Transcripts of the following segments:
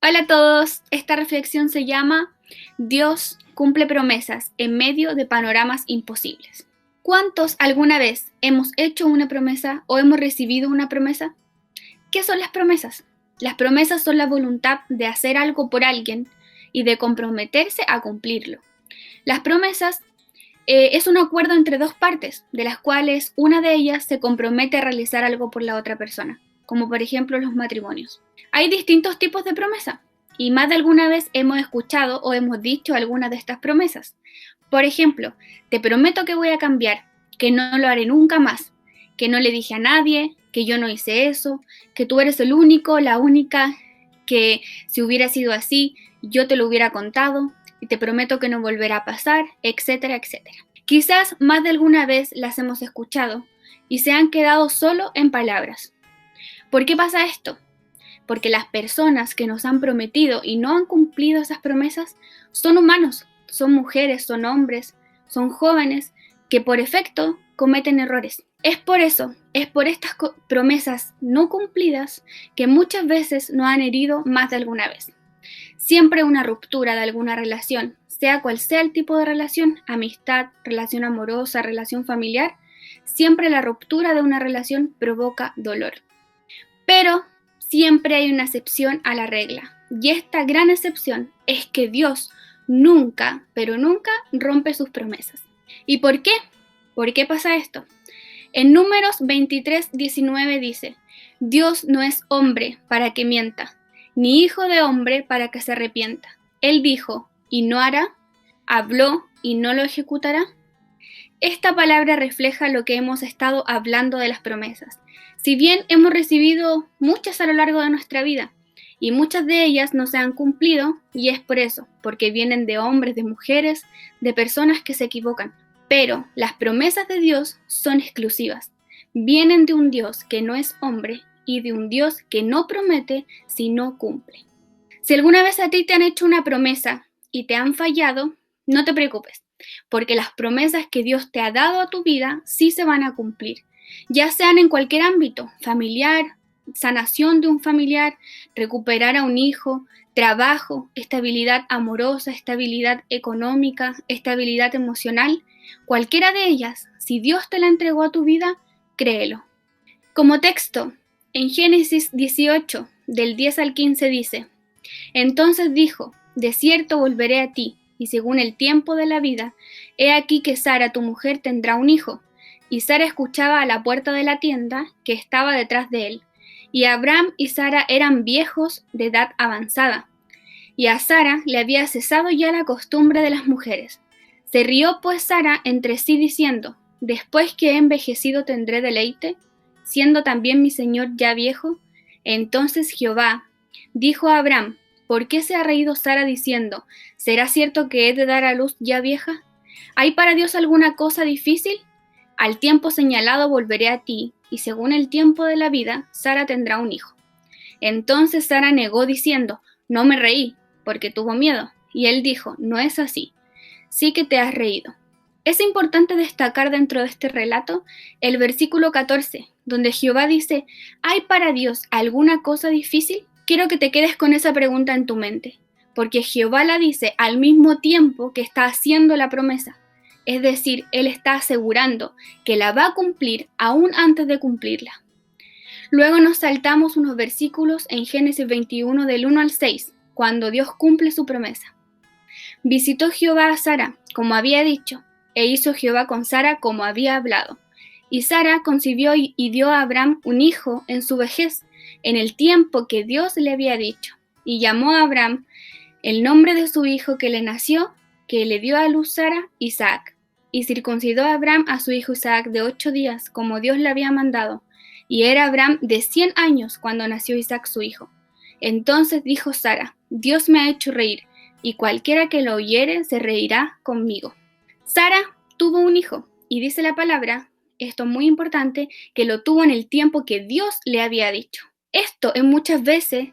Hola a todos, esta reflexión se llama Dios cumple promesas en medio de panoramas imposibles. ¿Cuántos alguna vez hemos hecho una promesa o hemos recibido una promesa? ¿Qué son las promesas? Las promesas son la voluntad de hacer algo por alguien y de comprometerse a cumplirlo. Las promesas es un acuerdo entre dos partes, de las cuales una de ellas se compromete a realizar algo por la otra persona, como por ejemplo los matrimonios. Hay distintos tipos de promesa y más de alguna vez hemos escuchado o hemos dicho algunas de estas promesas. Por ejemplo, te prometo que voy a cambiar, que no lo haré nunca más, que no le dije a nadie, que yo no hice eso, que tú eres el único, la única, que si hubiera sido así, yo te lo hubiera contado y te prometo que no volverá a pasar, etcétera, etcétera. Quizás más de alguna vez las hemos escuchado y se han quedado solo en palabras. ¿Por qué pasa esto? Porque las personas que nos han prometido y no han cumplido esas promesas son humanos, son mujeres, son hombres, son jóvenes que por efecto cometen errores. Es por eso, es por estas promesas no cumplidas que muchas veces nos han herido más de alguna vez. Siempre una ruptura de alguna relación, sea cual sea el tipo de relación, amistad, relación amorosa, relación familiar, siempre la ruptura de una relación provoca dolor. Pero siempre hay una excepción a la regla, y esta gran excepción es que Dios nunca, pero nunca rompe sus promesas. ¿Y por qué? ¿Por qué pasa esto? En Números 23:19 dice, Dios no es hombre para que mienta, ni hijo de hombre para que se arrepienta. Él dijo, y no hará, habló, y no lo ejecutará. Esta palabra refleja lo que hemos estado hablando de las promesas. Si bien hemos recibido muchas a lo largo de nuestra vida, y muchas de ellas no se han cumplido, y es por eso, porque vienen de hombres, de mujeres, de personas que se equivocan. Pero las promesas de Dios son exclusivas. Vienen de un Dios que no es hombre y de un Dios que no promete si no cumple. Si alguna vez a ti te han hecho una promesa y te han fallado, no te preocupes, porque las promesas que Dios te ha dado a tu vida sí se van a cumplir, ya sean en cualquier ámbito, familiar, sanación de un familiar, recuperar a un hijo, trabajo, estabilidad amorosa, estabilidad económica, estabilidad emocional, cualquiera de ellas, si Dios te la entregó a tu vida, créelo. Como texto, en Génesis 18, del 10 al 15 dice, entonces dijo, de cierto volveré a ti, y según el tiempo de la vida, he aquí que Sara tu mujer tendrá un hijo. Y Sara escuchaba a la puerta de la tienda que estaba detrás de él. Y Abraham y Sara eran viejos de edad avanzada. Y a Sara le había cesado ya la costumbre de las mujeres. Se rió pues Sara entre sí diciendo, después que he envejecido tendré deleite, siendo también mi señor ya viejo. Entonces Jehová dijo a Abraham, ¿por qué se ha reído Sara diciendo, ¿será cierto que he de dar a luz ya vieja? ¿Hay para Dios alguna cosa difícil? Al tiempo señalado volveré a ti, y según el tiempo de la vida, Sara tendrá un hijo. Entonces Sara negó diciendo, no me reí, porque tuvo miedo. Y él dijo, no es así, sí que te has reído. Es importante destacar dentro de este relato el versículo 14, donde Jehová dice, ¿hay para Dios alguna cosa difícil? Quiero que te quedes con esa pregunta en tu mente, porque Jehová la dice al mismo tiempo que está haciendo la promesa. Es decir, Él está asegurando que la va a cumplir aún antes de cumplirla. Luego nos saltamos unos versículos en Génesis 21 del 1 al 6, cuando Dios cumple su promesa. Visitó Jehová a Sara, como había dicho, e hizo Jehová con Sara como había hablado. Y Sara concibió y dio a Abraham un hijo en su vejez, en el tiempo que Dios le había dicho. Y llamó a Abraham el nombre de su hijo que le nació, que le dio a luz Sara, Isaac. Y circuncidó a Abraham a su hijo Isaac de 8 días, como Dios le había mandado. Y era Abraham de 100 años cuando nació Isaac su hijo. Entonces dijo Sara, Dios me ha hecho reír, y cualquiera que lo oyere se reirá conmigo. Sara tuvo un hijo, y dice la palabra, esto es muy importante, que lo tuvo en el tiempo que Dios le había dicho. Esto en muchas veces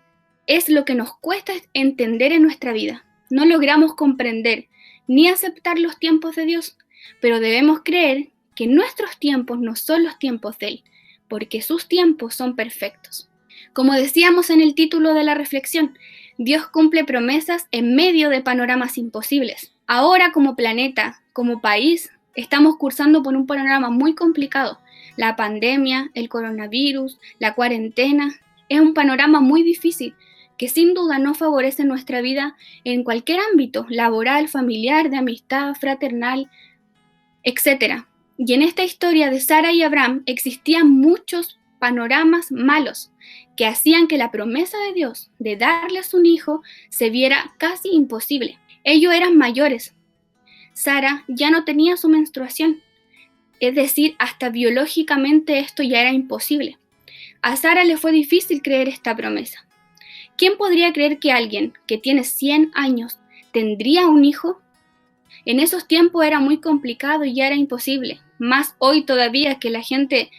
es lo que nos cuesta entender en nuestra vida. No logramos comprender ni aceptar los tiempos de Dios, pero debemos creer que nuestros tiempos no son los tiempos de Él, porque sus tiempos son perfectos. Como decíamos en el título de la reflexión, Dios cumple promesas en medio de panoramas imposibles. Ahora, como planeta, como país, estamos cursando por un panorama muy complicado. La pandemia, el coronavirus, la cuarentena, es un panorama muy difícil que sin duda no favorece nuestra vida en cualquier ámbito, laboral, familiar, de amistad, fraternal, etc. Y en esta historia de Sara y Abraham existían muchos panoramas malos que hacían que la promesa de Dios de darles un hijo se viera casi imposible. Ellos eran mayores. Sara ya no tenía su menstruación, es decir, hasta biológicamente esto ya era imposible. A Sara le fue difícil creer esta promesa. ¿Quién podría creer que alguien que tiene 100 años tendría un hijo? En esos tiempos era muy complicado y ya era imposible. Más hoy todavía que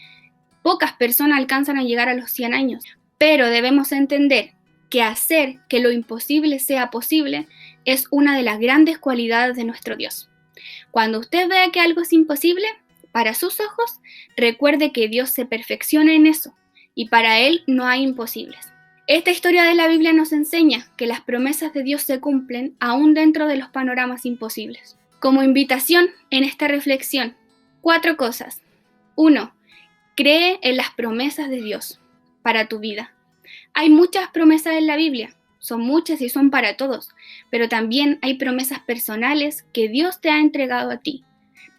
pocas personas alcanzan a llegar a los 100 años. Pero debemos entender que hacer que lo imposible sea posible es una de las grandes cualidades de nuestro Dios. Cuando usted vea que algo es imposible, para sus ojos, recuerde que Dios se perfecciona en eso y para Él no hay imposibles. Esta historia de la Biblia nos enseña que las promesas de Dios se cumplen aún dentro de los panoramas imposibles. Como invitación en esta reflexión, 4 cosas. 1. Cree en las promesas de Dios para tu vida. Hay muchas promesas en la Biblia, son muchas y son para todos, pero también hay promesas personales que Dios te ha entregado a ti.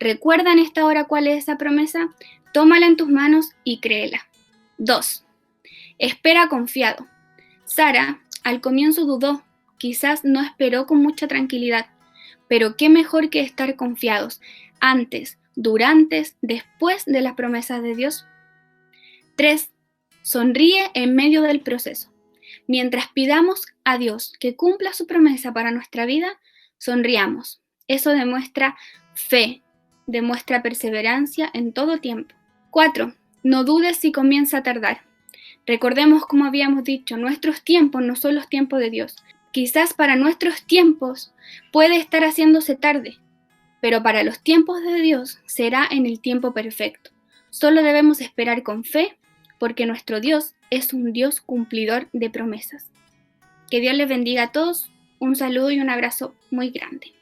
¿Recuerda en esta hora cuál es esa promesa? Tómala en tus manos y créela. 2. Espera confiado. Sara al comienzo dudó, quizás no esperó con mucha tranquilidad, pero qué mejor que estar confiados antes, durante, después de las promesas de Dios. 3. Sonríe en medio del proceso. Mientras pidamos a Dios que cumpla su promesa para nuestra vida, sonriamos. Eso demuestra fe, demuestra perseverancia en todo tiempo. 4. No dudes si comienza a tardar. Recordemos, como habíamos dicho, nuestros tiempos no son los tiempos de Dios. Quizás para nuestros tiempos puede estar haciéndose tarde, pero para los tiempos de Dios será en el tiempo perfecto. Solo debemos esperar con fe, porque nuestro Dios es un Dios cumplidor de promesas. Que Dios les bendiga a todos. Un saludo y un abrazo muy grande.